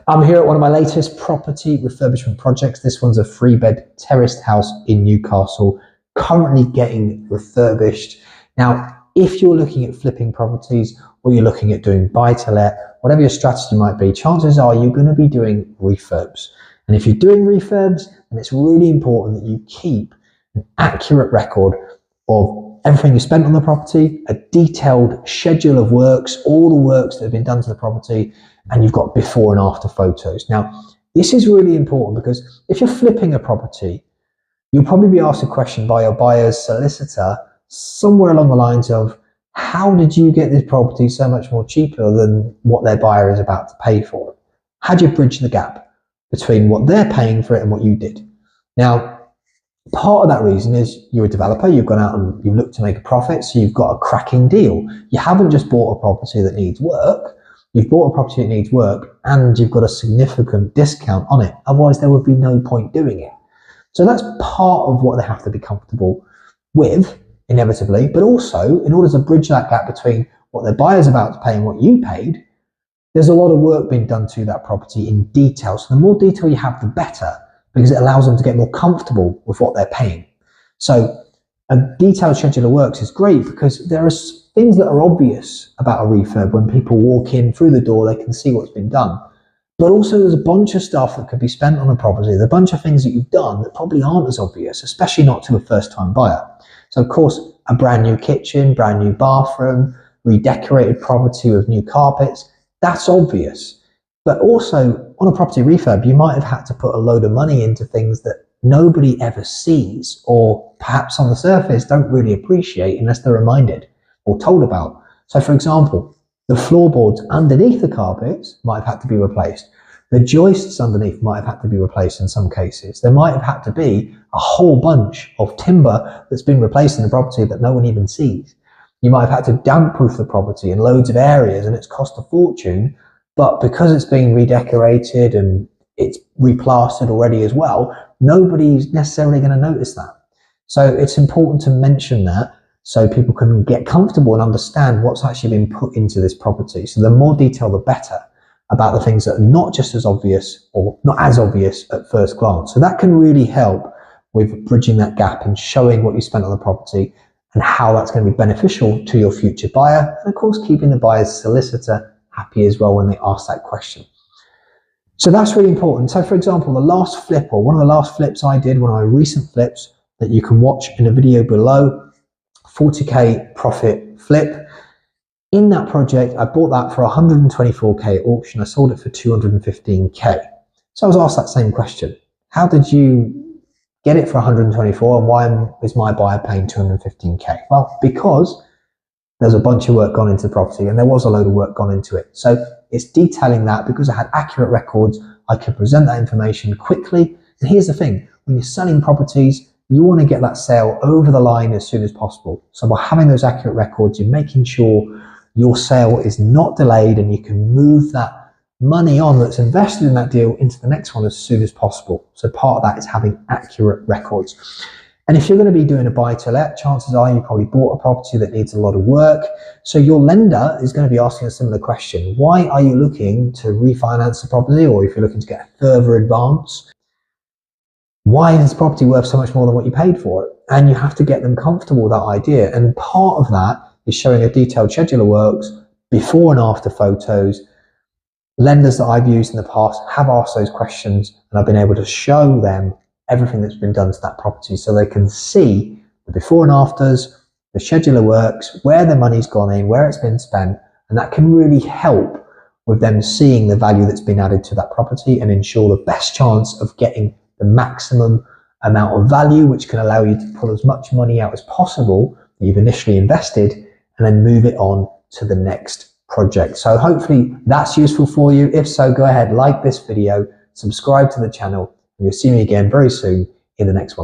I'm here at one of my latest property refurbishment projects. This one's a 3-bed terraced house in Newcastle, currently getting refurbished. Now, if you're looking at flipping properties or you're looking at doing buy-to-let, whatever your strategy might be, chances are you're going to be doing refurbs. And if you're doing refurbs, then it's really important that you keep an accurate record of everything you spent on the property, a detailed schedule of works, all the works that have been done to the property, and you've got before and after photos. Now, this is really important because if you're flipping a property, you'll probably be asked a question by your buyer's solicitor somewhere along the lines of, how did you get this property so much more cheaper than what their buyer is about to pay for it? How do you bridge the gap between what they're paying for it and what you did? Now, part of that reason is you're a developer, you've gone out and you've looked to make a profit, so you've got a cracking deal. You haven't just bought a property that needs work, you've bought a property that needs work and you've got a significant discount on it. Otherwise, there would be no point doing it. So that's part of what they have to be comfortable with, inevitably, but also in order to bridge that gap between what their buyer's about to pay and what you paid, there's a lot of work being done to that property in detail. So the more detail you have, the better, because it allows them to get more comfortable with what they're paying. So a detailed schedule of works is great because there are things that are obvious about a refurb. When people walk in through the door, they can see what's been done. But also there's a bunch of stuff that could be spent on a property. There's a bunch of things that you've done that probably aren't as obvious, especially not to a first-time buyer. So of course, a brand new kitchen, brand new bathroom, redecorated property with new carpets, that's obvious. But also on a property refurb, you might have had to put a load of money into things that nobody ever sees, or perhaps on the surface don't really appreciate unless they're reminded or told about. So for example, the floorboards underneath the carpets might have had to be replaced. The joists underneath might have had to be replaced in some cases. There might have had to be a whole bunch of timber that's been replaced in the property that no one even sees. You might have had to damp-proof the property in loads of areas and it's cost a fortune, but because it's been redecorated and it's replastered already as well, nobody's necessarily going to notice that. So it's important to mention that so people can get comfortable and understand what's actually been put into this property. So the more detail, the better, about the things that are not just as obvious or not as obvious at first glance. So that can really help with bridging that gap and showing what you spent on the property and how that's going to be beneficial to your future buyer. And of course, keeping the buyer's solicitor happy as well when they ask that question. So that's really important. So for example, the last flip, or one of the last flips I did, one of my recent flips that you can watch in a video below, 40k profit flip. In that project, I bought that for 124k at auction. I sold it for 215k. So I was asked that same question. How did you get it for 124 and why is my buyer paying 215k? Well, because there's a bunch of work gone into the property and there was a load of work gone into it. So it's detailing that because I had accurate records. I could present that information quickly. And here's the thing, when you're selling properties, you want to get that sale over the line as soon as possible. So by having those accurate records, you're making sure your sale is not delayed and you can move that money on that's invested in that deal into the next one as soon as possible. So part of that is having accurate records. And if you're going to be doing a buy-to-let, chances are you probably bought a property that needs a lot of work. So your lender is going to be asking a similar question. Why are you looking to refinance the property? Or if you're looking to get a further advance, why is this property worth so much more than what you paid for it? And you have to get them comfortable with that idea. And part of that is showing a detailed schedule of works, before and after photos. Lenders that I've used in the past have asked those questions and I've been able to show them everything that's been done to that property so they can see the before and afters, the schedule of works, where the money's gone in, where it's been spent, and that can really help with them seeing the value that's been added to that property and ensure the best chance of getting the maximum amount of value, which can allow you to pull as much money out as possible that you've initially invested and then move it on to the next project. So hopefully that's useful for you. If so, go ahead, like this video, subscribe to the channel, and you'll see me again very soon in the next one.